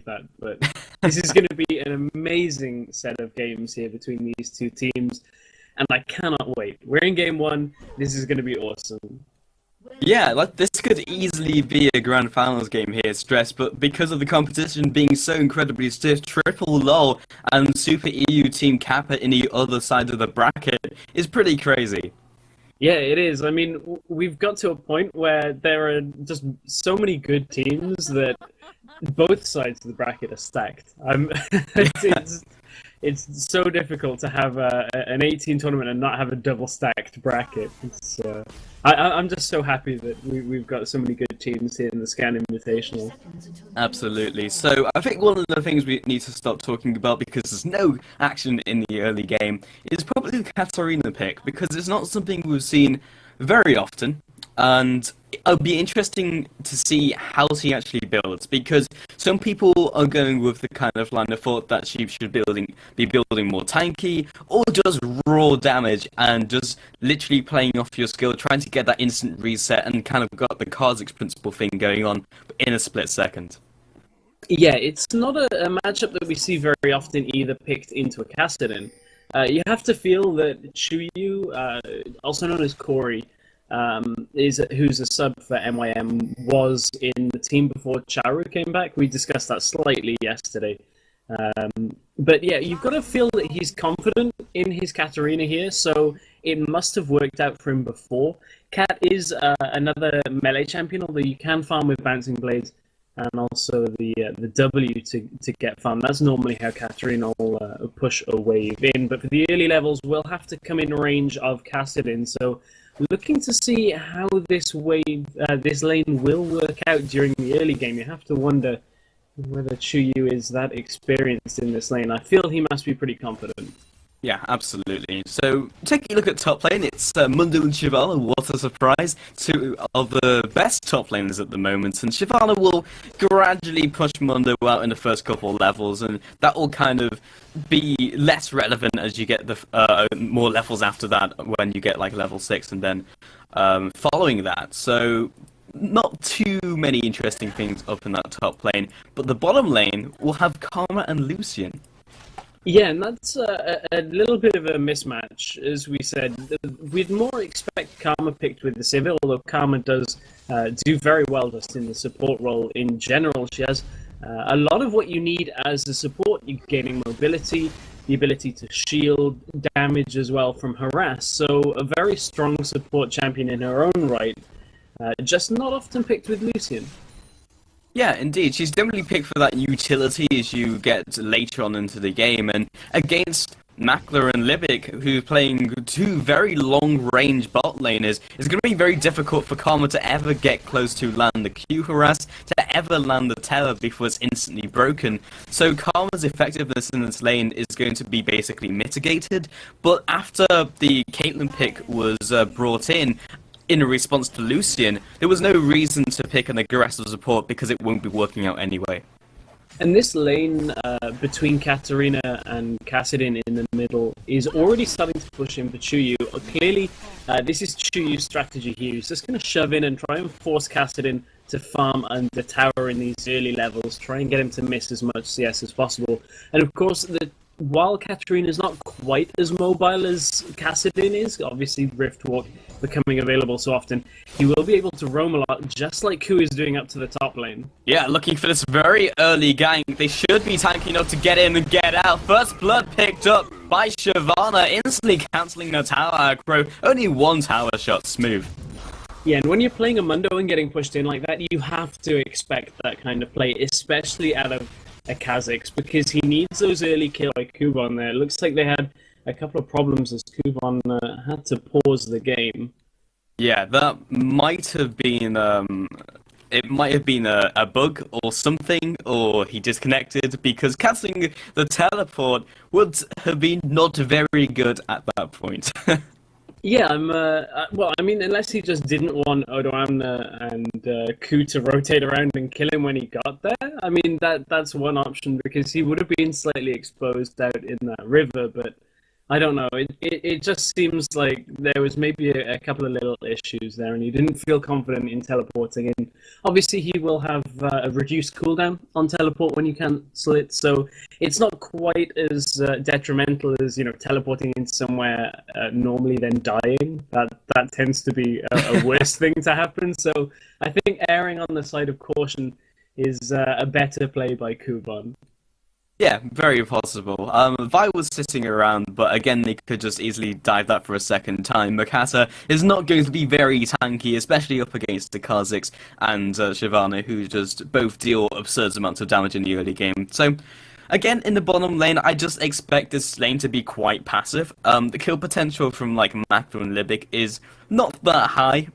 that, but this is going to be an amazing set of games here between these two teams, and I cannot wait. We're in game one. This is going to be awesome. Yeah, like this could easily be a grand finals game here, Stress, but because of the competition being so incredibly stiff, Triple LOL and Super EU Team Kappa in the other side of the bracket is pretty crazy. Yeah, it is. I mean, we've got to a point where there are just so many good teams that both sides of the bracket are stacked. It's so difficult to have an 18 tournament and not have a double stacked bracket. I'm just so happy that we've got so many good teams here in the Scan Invitational. Absolutely. So I think one of the things we need to start talking about, because there's no action in the early game, is probably the Katarina pick, because it's not something we've seen very often. And it'll be interesting to see how she actually builds, because some people are going with the kind of line of thought that she should be building more tanky, or just raw damage and just literally playing off your skill, trying to get that instant reset and kind of got the Kha'Zix principle thing going on in a split second. Yeah, it's not a matchup that we see very often either picked into a Kassadin. You have to feel that Chuyu, also known as Corey, who's a sub for MYM, was in the team before Charu came back. We discussed that slightly yesterday. But yeah, you've got to feel that he's confident in his Katarina here, so it must have worked out for him before. Kat is another melee champion, although you can farm with Bouncing Blades and also the W to get farm. That's normally how Katarina will push a wave in, but for the early levels, we'll have to come in range of Kassadin, so looking to see how this lane will work out during the early game. You have to wonder whether Chuyu is that experienced in this lane. I feel he must be pretty confident. Yeah, absolutely. So, taking a look at top lane, it's Mundo and Shivala. What a surprise. Two of the best top laners at the moment. And Shivala will gradually push Mundo out in the first couple of levels, and that will kind of be less relevant as you get the more levels after that, when you get like level 6 and then following that. So, not too many interesting things up in that top lane, but the bottom lane will have Karma and Lucian. Yeah, and that's a little bit of a mismatch, as we said. We'd more expect Karma picked with the Civil, although Karma does do very well just in the support role in general. She has a lot of what you need as a support. You're gaining mobility, the ability to shield, damage as well from harass. So a very strong support champion in her own right, just not often picked with Lucian. Yeah, indeed. She's definitely picked for that utility as you get later on into the game. And against Makler and Libic, who's playing two very long-range bot laners, it's going to be very difficult for Karma to ever get close to land the Q harass, to ever land the Terror before it's instantly broken. So Karma's effectiveness in this lane is going to be basically mitigated. But after the Caitlyn pick was brought in a response to Lucian, there was no reason to pick an aggressive support because it won't be working out anyway. And this lane between Katarina and Kassadin in the middle is already starting to push in for Chuyu. Clearly, this is Chuyu's strategy here. He's just going to shove in and try and force Kassadin to farm under tower in these early levels, try and get him to miss as much CS as possible. And of course, while Katarina is not quite as mobile as Kassadin is, obviously Riftwalk becoming available so often, he will be able to roam a lot, just like Ku is doing up to the top lane. Yeah, looking for this very early gank. They should be tanky enough to get in and get out. First blood picked up by Shyvana, instantly cancelling the tower aggro. Only one tower shot, smooth. Yeah, and when you're playing a Mundo and getting pushed in like that, you have to expect that kind of play, especially out of a Kha'Zix, because he needs those early kills like Kuban there. It looks like they had a couple of problems as Kuban had to pause the game. Yeah, that might have been it might have been a bug or something, or he disconnected, because cancelling the teleport would have been not very good at that point. Yeah, well, I mean, unless he just didn't want Odoamna and Ku to rotate around and kill him when he got there. I mean, that's one option, because he would have been slightly exposed out in that river, but I don't know. It just seems like there was maybe a couple of little issues there, and he didn't feel confident in teleporting in. Obviously, he will have a reduced cooldown on teleport when you cancel it, so it's not quite as detrimental as teleporting in somewhere normally then dying. That tends to be a worse thing to happen. So I think erring on the side of caution is a better play by Kuban. Yeah, very possible. Vi was sitting around, but again, they could just easily dive that for a second time. Makata is not going to be very tanky, especially up against the Kha'Zix and Shyvana, who just both deal absurd amounts of damage in the early game. So, again, in the bottom lane, I just expect this lane to be quite passive. The kill potential from, like, Makta and Libic is not that high.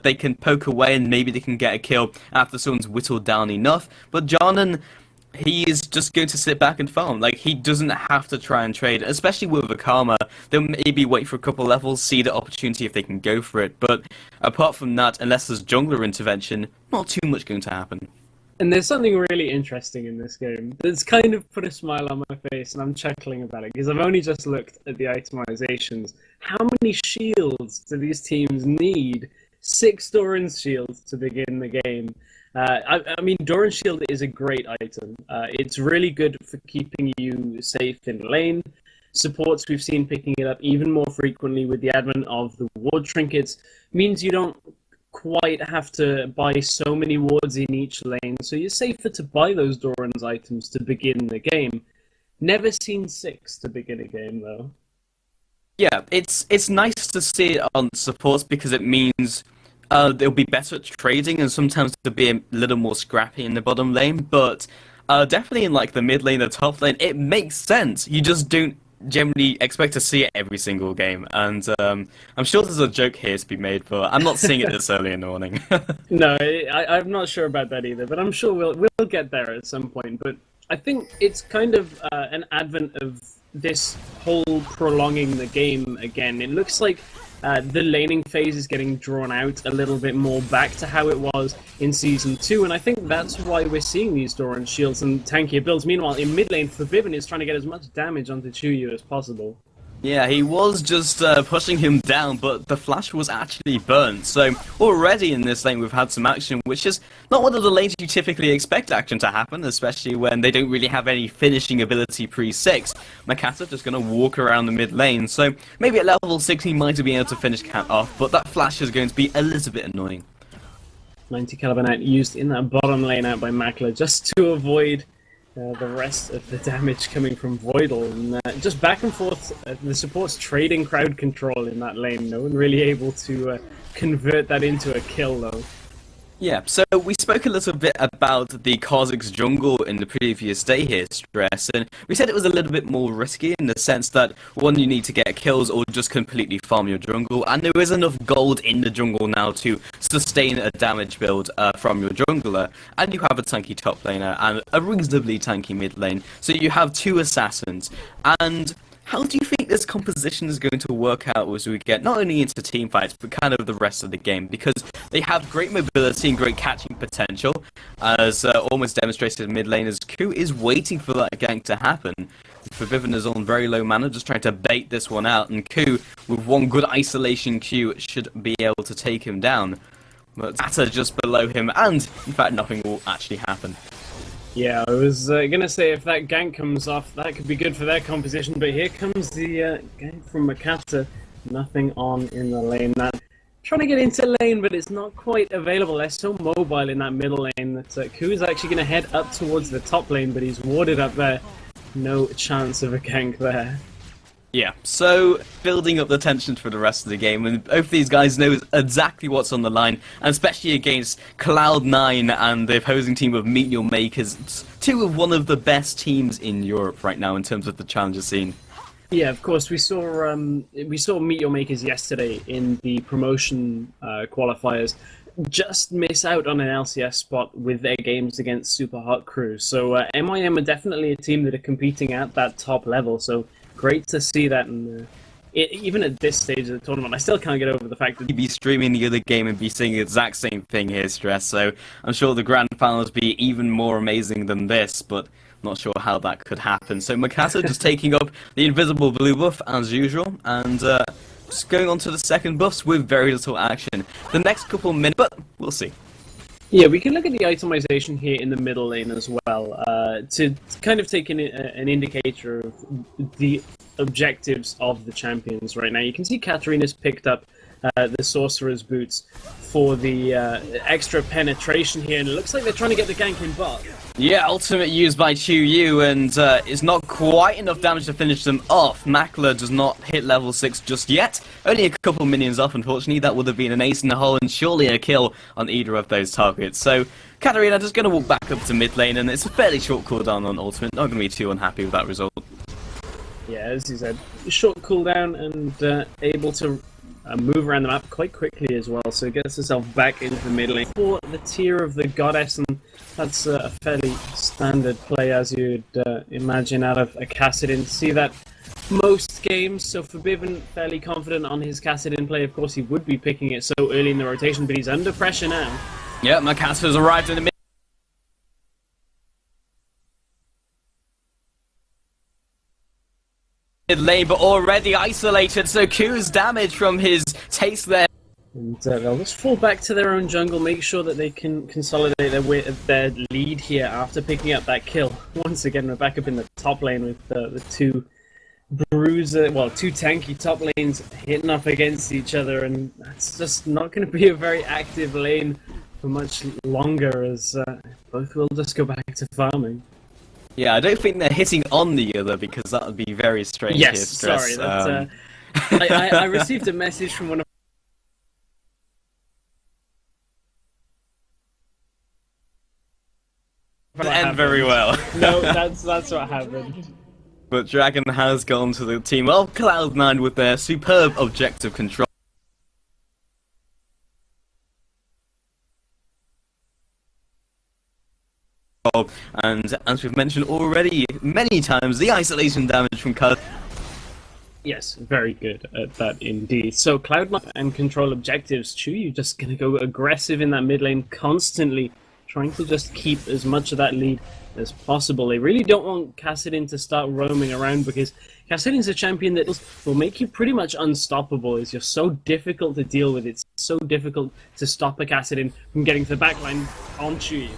They can poke away and maybe they can get a kill after someone's whittled down enough, but Jarnan, he is just going to sit back and farm. Like, he doesn't have to try and trade, especially with a Karma. They'll maybe wait for a couple levels, see the opportunity if they can go for it. But apart from that, unless there's jungler intervention, not too much going to happen. And there's something really interesting in this game that's kind of put a smile on my face, and I'm chuckling about it, because I've only just looked at the itemizations. How many shields do these teams need? 6 Doran's shields to begin the game. I mean, Doran's Shield is a great item. It's really good for keeping you safe in lane. Supports, we've seen picking it up even more frequently with the advent of the ward trinkets. Means you don't quite have to buy so many wards in each lane, so you're safer to buy those Doran's items to begin the game. Never seen 6 to begin a game, though. Yeah, it's nice to see it on supports because it means they'll be better at trading, and sometimes they'll be a little more scrappy in the bottom lane, but definitely in like the mid lane, the top lane, it makes sense. You just don't generally expect to see it every single game, and I'm sure there's a joke here to be made, but I'm not seeing it this early in the morning. No, I'm not sure about that either, but I'm sure we'll get there at some point. But I think it's kind of an advent of this whole prolonging the game again. It looks like the laning phase is getting drawn out a little bit more back to how it was in Season 2, and I think that's why we're seeing these Doran shields and tankier builds. Meanwhile, in mid lane, Forbidden is trying to get as much damage onto Chuyu as possible. Yeah, he was just pushing him down, but the flash was actually burnt. So already in this lane we've had some action, which is not one of the lanes you typically expect action to happen, especially when they don't really have any finishing ability pre-6. Makata just going to walk around the mid lane, so maybe at level 6 he might have been able to finish Cat off, but that flash is going to be a little bit annoying. 90 caliber knight used in that bottom lane out by Makler just to avoid the rest of the damage coming from Voidal, and just back and forth, the support's trading crowd control in that lane. No one really able to convert that into a kill, though. Yeah, so we spoke a little bit about the Kha'Zix jungle in the previous day here, Stress, and we said it was a little bit more risky in the sense that, one, you need to get kills or just completely farm your jungle, and there is enough gold in the jungle now to sustain a damage build from your jungler, and you have a tanky top laner and a reasonably tanky mid lane, so you have 2 assassins, and how do you think this composition is going to work out as we get not only into team fights, but kind of the rest of the game? Because they have great mobility and great catching potential, as almost demonstrated in mid lane, as Ku is waiting for that gank to happen. Forbidden is on very low mana, just trying to bait this one out, and Ku, with one good isolation Q, should be able to take him down. But Atta just below him, and in fact nothing will actually happen. Yeah, I was going to say if that gank comes off, that could be good for their composition, but here comes the gank from Makata. Nothing on in the lane. That trying to get into lane, but it's not quite available. They're so mobile in that middle lane that Ku is actually going to head up towards the top lane, but he's warded up there. No chance of a gank there. Yeah, so building up the tension for the rest of the game, and both these guys know exactly what's on the line, and especially against Cloud9 and the opposing team of Meteor Makers, 2 of one of the best teams in Europe right now in terms of the challenger scene. Yeah, of course, we saw Meteor Makers yesterday in the promotion qualifiers just miss out on an LCS spot with their games against Super Hot Crew. So MIM are definitely a team that are competing at that top level, so great to see that, and even at this stage of the tournament, I still can't get over the fact that you'd be streaming the other game and be seeing the exact same thing here, Stress, so I'm sure the grand finals be even more amazing than this, but Not sure how that could happen. So Mikasa just taking up the invisible blue buff as usual, and just going on to the second buffs with very little action. The next couple minutes, but we'll see. Yeah, we can look at the itemization here in the middle lane as well, to kind of take an indicator of the objectives of the champions right now. You can see Katarina's picked up the Sorcerer's Boots for the extra penetration here, and it looks like they're trying to get the gank in bot. Yeah, ultimate used by Chu-Yu, and it's not quite enough damage to finish them off. Makler does not hit level 6 just yet. Only a couple minions off, unfortunately. That would have been an ace in the hole and surely a kill on either of those targets. So Katarina just going to walk back up to mid lane, and it's a fairly short cooldown on ultimate. Not going to be too unhappy with that result. Yeah, as you said, short cooldown and able to move around the map quite quickly as well, so gets herself back into the mid lane for the tier of the Goddess, and that's a fairly standard play as you'd imagine out of a Kassadin. See that most games, so Forbidden fairly confident on his Kassadin play. Of course he would be picking it so early in the rotation, but he's under pressure now. Yeah, Makasa's arrived in the mid lane, but already isolated, so Q's damage from his taste there. And they'll just fall back to their own jungle, make sure that they can consolidate their lead here after picking up that kill. Once again, we're back up in the top lane with the two two tanky top lanes hitting up against each other, and that's just not going to be a very active lane for much longer, as both will just go back to farming. Yeah, I don't think they're hitting on the other, because that would be very strange. Yes, here, sorry. That's, I received a message from one of end very well. No, that's what happened. But Dragon has gone to the team of Cloud9 with their superb objective control. And as we've mentioned already many times, the isolation damage from Cloud. Yes, very good at that indeed. So Cloud9 and control objectives. Chu-Yu just going to go aggressive in that mid lane, constantly trying to just keep as much of that lead as possible. They really don't want Kassadin to start roaming around, because Kassadin's a champion that will make you pretty much unstoppable, as you're so difficult to deal with. It's so difficult to stop a Kassadin from getting to the backline on Chu-Yu.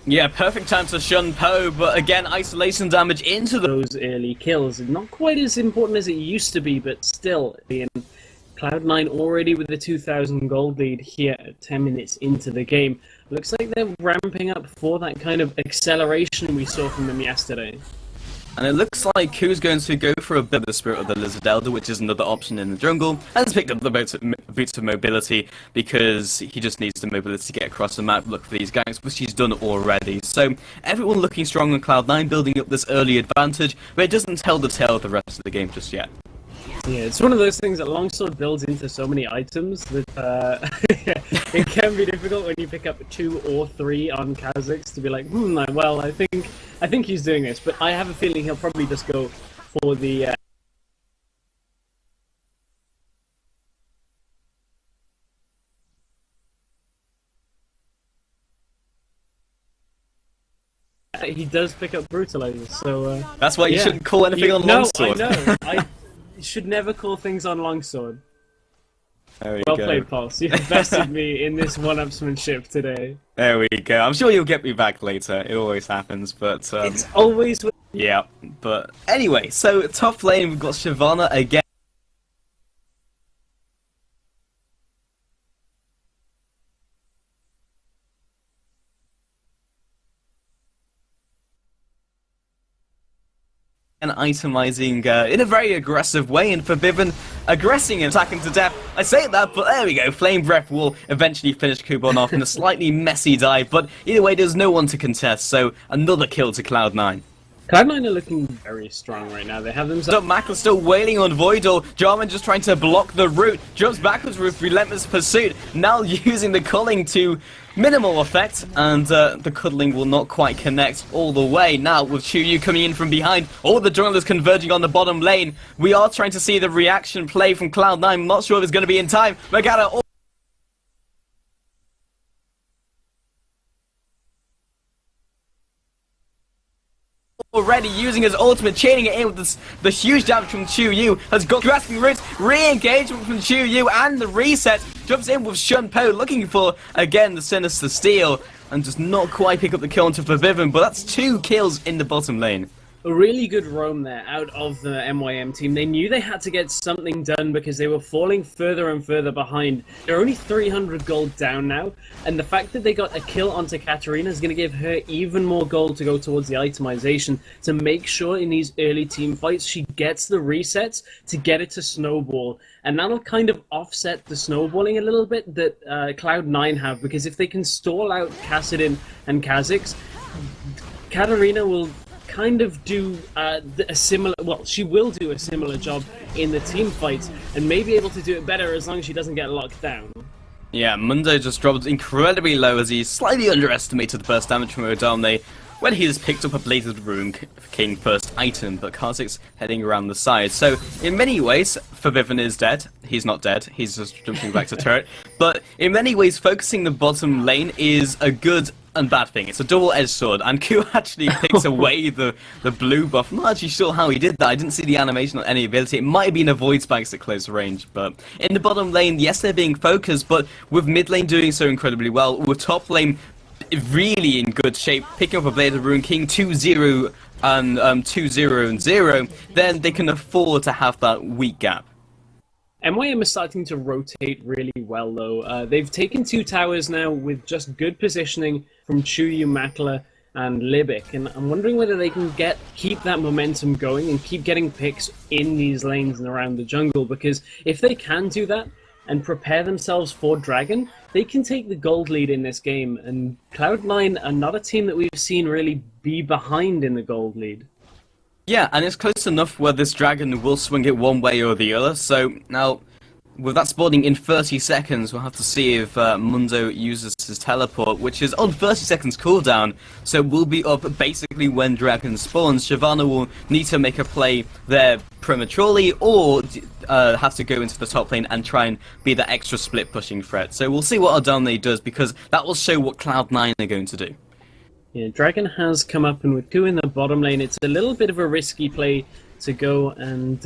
Yeah, perfect time to shun Poe, but again, isolation damage into those early kills. Not quite as important as it used to be, but still, being Cloud9 already with the 2,000 gold lead here at 10 minutes into the game. Looks like they're ramping up for that kind of acceleration we saw from them yesterday. And it looks like Q's going to go for a bit of the Spirit of the Lizard Elder, which is another option in the jungle, and has picked up the boots of mobility, because he just needs the mobility to get across the map, look for these ganks, which he's done already. So everyone looking strong on Cloud9, building up this early advantage, but it doesn't tell the tale of the rest of the game just yet. Yeah, it's one of those things that Longsword builds into so many items that it can be difficult when you pick up 2 or 3 on Kha'Zix to be like, well, I think he's doing this, but I have a feeling he'll probably just go for the he does pick up Brutalizer, so that's why you shouldn't call anything on Longsword. No, I know. You should never call things on Longsword. There we well go. played, Pulse. You invested me in this one-upsmanship today. There we go. I'm sure you'll get me back later. It always happens, but it's always. Yeah, but anyway, so top lane we've got Shyvana again. And itemizing in a very aggressive way, and Forbidden aggressing and attacking to death. I say that, but there we go. Flame Breath will eventually finish Kubon off in a slightly messy dive, but either way, there's no one to contest, so another kill to Cloud9. Cloud9 are looking very strong right now. They have themselves. Makler still wailing on Voidor. Jarman just trying to block the route. Jumps backwards with relentless pursuit. Now using the culling to minimal effect, and the cuddling will not quite connect all the way. Now, with Chuyu coming in from behind, all the junglers converging on the bottom lane, we are trying to see the reaction play from Cloud9. I'm not sure if it's going to be in time. Magata already using his ultimate, chaining it in with the huge damage from Chuyu, has got grasping roots, re-engagement from Chuyu, and the reset, jumps in with Shunpo, looking for, again, the Sinister Steal, and does not quite pick up the kill onto Forbiven, but that's 2 kills in the bottom lane. A really good roam there out of the MYM team. They knew they had to get something done because they were falling further and further behind. They're only 300 gold down now, and the fact that they got a kill onto Katarina is going to give her even more gold to go towards the itemization to make sure in these early team fights she gets the resets to get it to snowball. And that'll kind of offset the snowballing a little bit that Cloud9 have, because if they can stall out Kassadin and Kha'Zix, Katarina will kind of do a similar, well, she will do a similar job in the team fights and may be able to do it better as long as she doesn't get locked down. Yeah, Mundo just dropped incredibly low as he slightly underestimated the burst damage from Odamne when he just picked up a Bladed Rune King first item, but Kha'Zix heading around the side. So, in many ways, Forbiven is dead. He's not dead, he's just jumping back to turret. But in many ways, focusing the bottom lane is a good and bad thing. It's a double-edged sword, and Ku actually picks away the blue buff. I'm not actually sure how he did that. I didn't see the animation on any ability. It might have been a void spikes at close range, but in the bottom lane, yes, they're being focused, but with mid lane doing so incredibly well, with top lane really in good shape, picking up a Blade of Rune King 2-0 and 2-0 and 0, then they can afford to have that weak gap. MYM is starting to rotate really well, though. They've taken 2 towers now with just good positioning from Chuyu, Makler, and Libic, and I'm wondering whether they can keep that momentum going and keep getting picks in these lanes and around the jungle, because if they can do that and prepare themselves for Dragon, they can take the gold lead in this game, and Cloud9 are not a team that we've seen really be behind in the gold lead. Yeah, and it's close enough where this Dragon will swing it one way or the other, so now, with that spawning in 30 seconds, we'll have to see if Mundo uses his teleport, which is on 30 seconds cooldown, so we'll be up basically when Dragon spawns. Shyvana will need to make a play there prematurely, or have to go into the top lane and try and be the extra split pushing threat. So we'll see what Odamne does, because that will show what Cloud9 are going to do. Yeah, Dragon has come up, and with Ku in the bottom lane, it's a little bit of a risky play to go and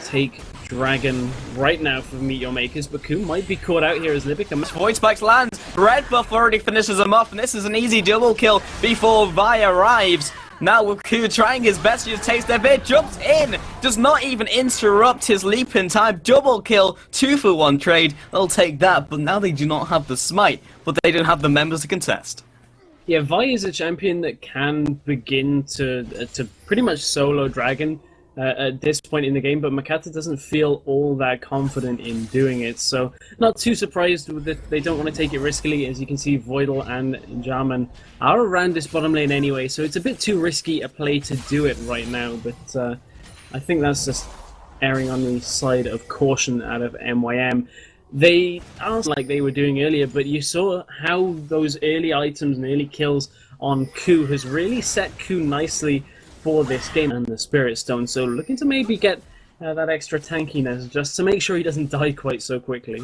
take Dragon right now for Meet Your Makers, but Ku might be caught out here as Libic. Void Spikes lands, Red Buff already finishes him off, and this is an easy double kill before Vi arrives. Now with Ku trying his best to just taste their bit, jumps in, does not even interrupt his leap in time, double kill, 2-for-1 trade, they'll take that, but now they do not have the smite, but they don't have the members to contest. Yeah, Vi is a champion that can begin to pretty much solo Dragon at this point in the game, but Makata doesn't feel all that confident in doing it, so not too surprised that they don't want to take it riskily. As you can see, Voidal and Jarman are around this bottom lane anyway, so it's a bit too risky a play to do it right now, but I think that's just erring on the side of caution out of MYM. They aren't like they were doing earlier, but you saw how those early items and early kills on Ku has really set Ku nicely for this game and the Spirit Stone, so looking to maybe get that extra tankiness just to make sure he doesn't die quite so quickly.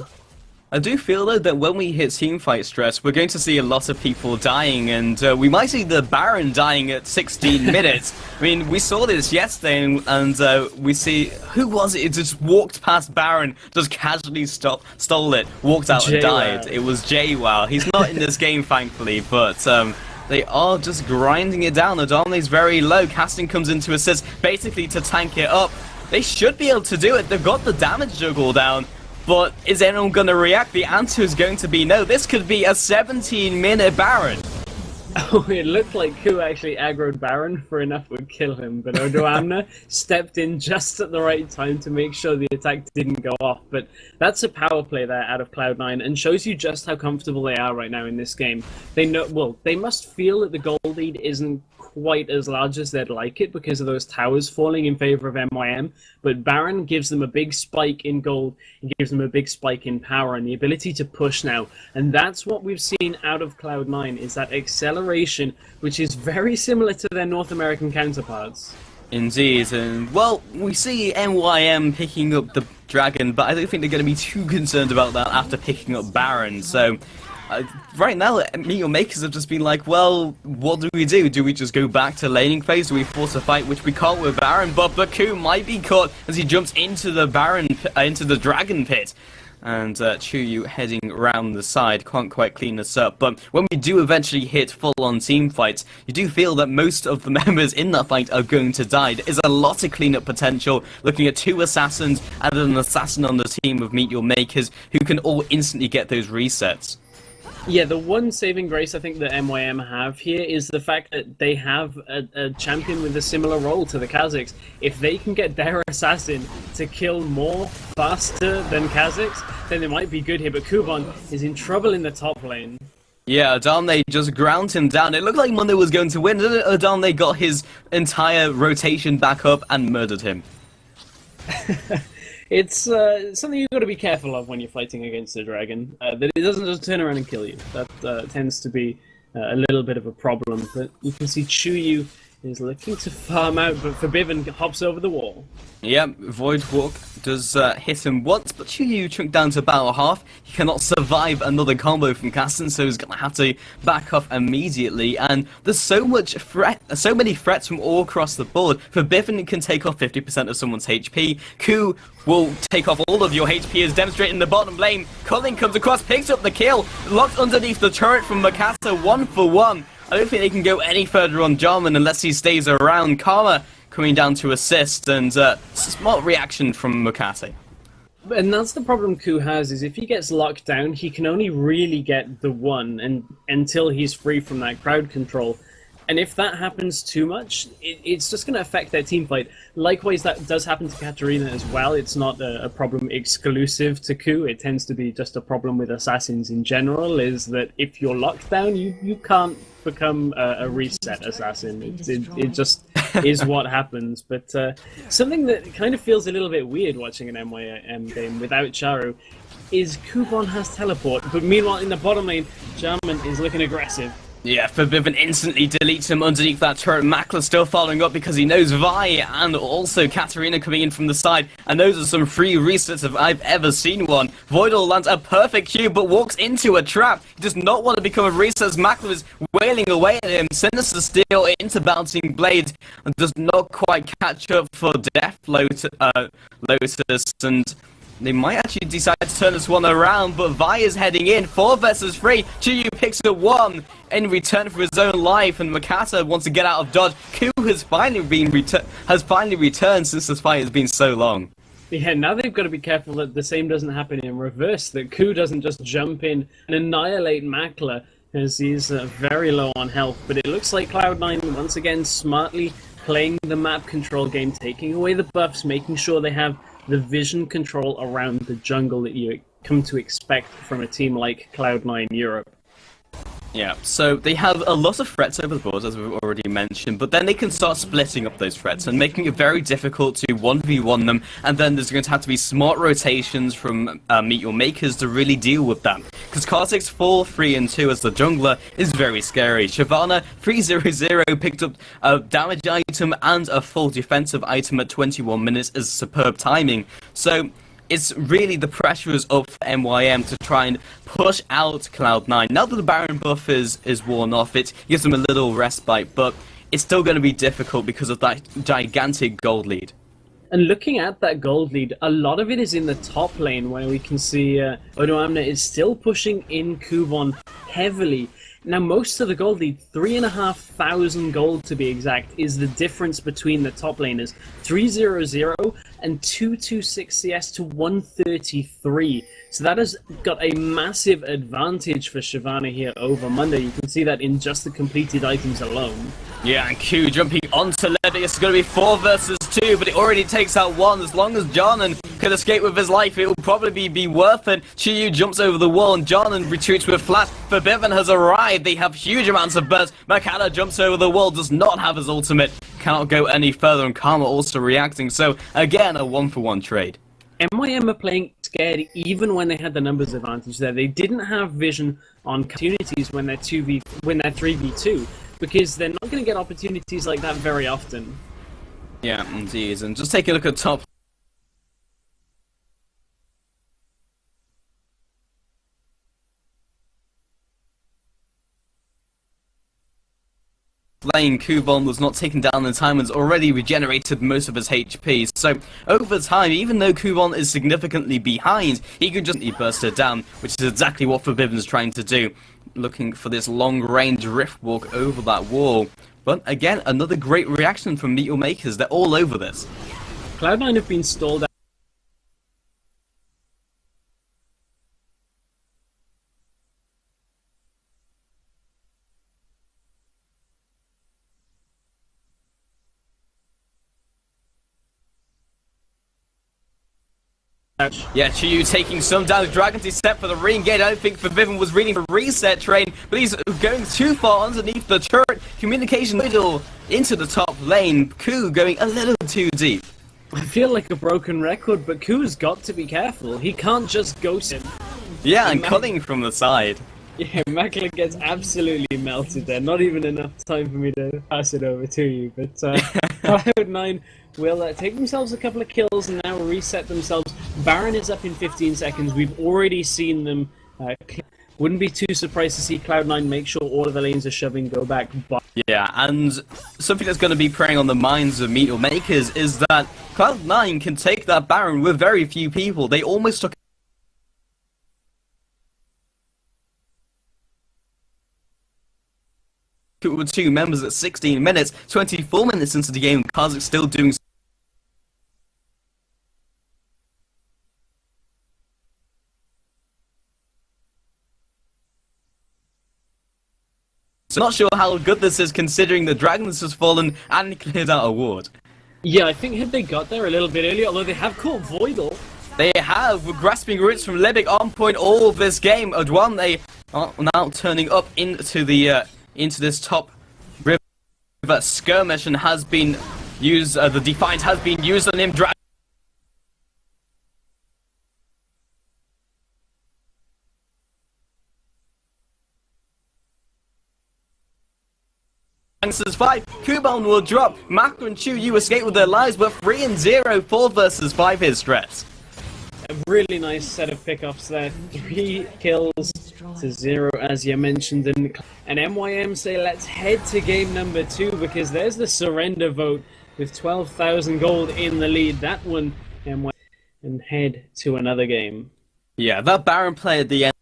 I do feel, though, that when we hit teamfight stress, we're going to see a lot of people dying, and we might see the Baron dying at 16 minutes. I mean, we saw this yesterday, and we see... Who was it? It just walked past Baron, just casually stole it, walked out and died. It was JWoww. He's not in this game, thankfully, but... they are just grinding it down. Odamne's very low. Casting comes in to assist, basically to tank it up. They should be able to do it. They've got the damage juggle down. But is anyone going to react? The answer is going to be no. This could be a 17-minute Baron. Oh, it looked like Ku actually aggroed Baron for enough would kill him, but Odoamna stepped in just at the right time to make sure the attack didn't go off. But that's a power play there out of Cloud9 and shows you just how comfortable they are right now in this game. They know, well, they must feel that the gold lead isn't quite as large as they'd like it because of those towers falling in favor of MYM, but Baron gives them a big spike in gold, and gives them a big spike in power and the ability to push now. And that's what we've seen out of Cloud9, is that acceleration, which is very similar to their North American counterparts. Indeed, and well, we see MYM picking up the Dragon, but I don't think they're going to be too concerned about that after picking up Baron. So right now, Meteor Makers have just been like, well, what do we do? Do we just go back to laning phase? Do we force a fight, which we can't with Baron? But Baku might be caught as he jumps into the into the Dragon Pit. And Chuyu heading around the side can't quite clean this up. But when we do eventually hit full-on team fights, you do feel that most of the members in that fight are going to die. There is a lot of cleanup potential, looking at 2 assassins and an assassin on the team of Meteor Makers who can all instantly get those resets. Yeah, the one saving grace I think that MYM have here is the fact that they have a champion with a similar role to the Kazakhs. If they can get their assassin to kill more faster than Kazakhs, then they might be good here. But Kuban is in trouble in the top lane. Yeah, Adamne just ground him down. It looked like Mundo was going to win. Adamne got his entire rotation back up and murdered him. It's something you've got to be careful of when you're fighting against a dragon, that it doesn't just turn around and kill you. That tends to be a little bit of a problem. But you can see Chuyu is looking to farm out, but Forbiven hops over the wall. Yep, Void Walk does hit him once, but Chuyu chunked down to about half. He cannot survive another combo from Kasten, so he's going to have to back off immediately. And there's so many threats from all across the board. Forbiven can take off 50% of someone's HP. Ku will take off all of your HP, as demonstrated in the bottom lane. Colin comes across, picks up the kill, locked underneath the turret from Makata, 1 for 1. I don't think they can go any further on Jarman unless he stays around. Karma coming down to assist, and smart reaction from Mukase. And that's the problem Ku has, is if he gets locked down, he can only really get the 1 until he's free from that crowd control. And if that happens too much, it's just going to affect their team fight. Likewise, that does happen to Katarina as well. It's not a problem exclusive to Ku. It tends to be just a problem with assassins in general, is that if you're locked down, you can't become a reset assassin. It just is what happens. But something that kind of feels a little bit weird watching an MYM game without Charu is Kuban has teleport, but meanwhile in the bottom lane, Jarman is looking aggressive. Yeah, Forbiven instantly deletes him underneath that turret. Makler still following up because he knows Vi and also Katarina coming in from the side. And those are some free resets if I've ever seen one. Voidal lands a perfect cue but walks into a trap. He does not want to become a reset as Makler is wailing away at him. Sinister Steel into Bouncing Blade and does not quite catch up for Death Lotus, and they might actually decide to turn this one around, but Vi is heading in. 4 versus 3. Chuyu picks up 1 in return for his own life, and Makata wants to get out of dodge. Ku has finally returned since this fight has been so long. Yeah, now they've got to be careful that the same doesn't happen in reverse, that Ku doesn't just jump in and annihilate Makler, as he's very low on health. But it looks like Cloud9 once again smartly playing the map control game, taking away the buffs, making sure they have the vision control around the jungle that you come to expect from a team like Cloud9 Europe. Yeah, so they have a lot of threats over the board, as we've already mentioned, but then they can start splitting up those threats and making it very difficult to 1v1 them, and then there's going to have to be smart rotations from Meteor Makers to really deal with that. Because Kartik's 4, 3, and 2 as the jungler is very scary. Shyvana 3-0-0 picked up a damage item and a full defensive item at 21 minutes as superb timing. So it's really the pressure is up for MYM to try and push out Cloud9. Now that the Baron buff is worn off, it gives them a little respite, but it's still going to be difficult because of that gigantic gold lead. And looking at that gold lead, a lot of it is in the top lane, where we can see Odoamne is still pushing in Kuban heavily. Now, most of the gold lead, 3,500 gold to be exact, is the difference between the top laners. 3-0-0 and 226CS to 133. So that has got a massive advantage for Shyvana here over Monday. You can see that in just the completed items alone. Yeah, and Q jumping onto Levick. It's going to be 4 versus 2, but it already takes out 1. As long as Jarnan can escape with his life, it will probably be worth it. Chiyu jumps over the wall, and Jarnan retreats with Flash. Forbidden has arrived. They have huge amounts of burst. Makata jumps over the wall, does not have his ultimate. Cannot go any further, and Karma also reacting. So, again, a 1-for-1 trade. MYM are playing scared even when they had the numbers advantage there. They didn't have vision on opportunities when they're 3v2. Because they're not going to get opportunities like that very often. Yeah, indeed. And just take a look at top lane. Kubon was not taken down in time and has already regenerated most of his HP. So, over time, even though Kubon is significantly behind, he can just burst it down, which is exactly what Forbidden's trying to do. Looking for this long-range rift walk over that wall. But again, another great reaction from Meteor Makers. They're all over this. Cloud9 have been stalled out. Yeah, Chiyu taking some damage. Dragon is set for the re-engage. I don't think Forbidden was reading the reset train, but he's going too far underneath the turret. Communication middle into the top lane. Ku going a little too deep. I feel like a broken record, but Ku's got to be careful. He can't just ghost him. Yeah, and cutting from the side. Yeah, Makler gets absolutely melted there. Not even enough time for me to pass it over to you. But Cloud9 will take themselves a couple of kills and now reset themselves. Baron is up in 15 seconds. We've already seen them. Wouldn't be too surprised to see Cloud9 make sure all of the lanes are shoving, go back. Yeah, and something that's going to be preying on the minds of Meteor Makers is that Cloud9 can take that Baron with very few people. They almost took with 2 members at 16 minutes, 24 minutes into the game. Kazakh still doing so. Not sure how good this is considering the Dragons has fallen and cleared out a ward. Yeah, I think had they got there a little bit earlier, although they have caught Voidal. They have, with grasping roots from Levick on point all of this game. Adwan, they are now turning up into the into this top river. Skirmish and has been used, the Defiant has been used on him. Answers 5, Kuban will drop. Mako and Chu Yu escape with their lives, but 3 and 0, 4 versus 5 is stress. A really nice set of pickups there. 3 kills to 0, as you mentioned. And MYM say, let's head to game number 2, because there's the surrender vote with 12,000 gold in the lead. That one, MYM, and head to another game. Yeah, that Baron play at the end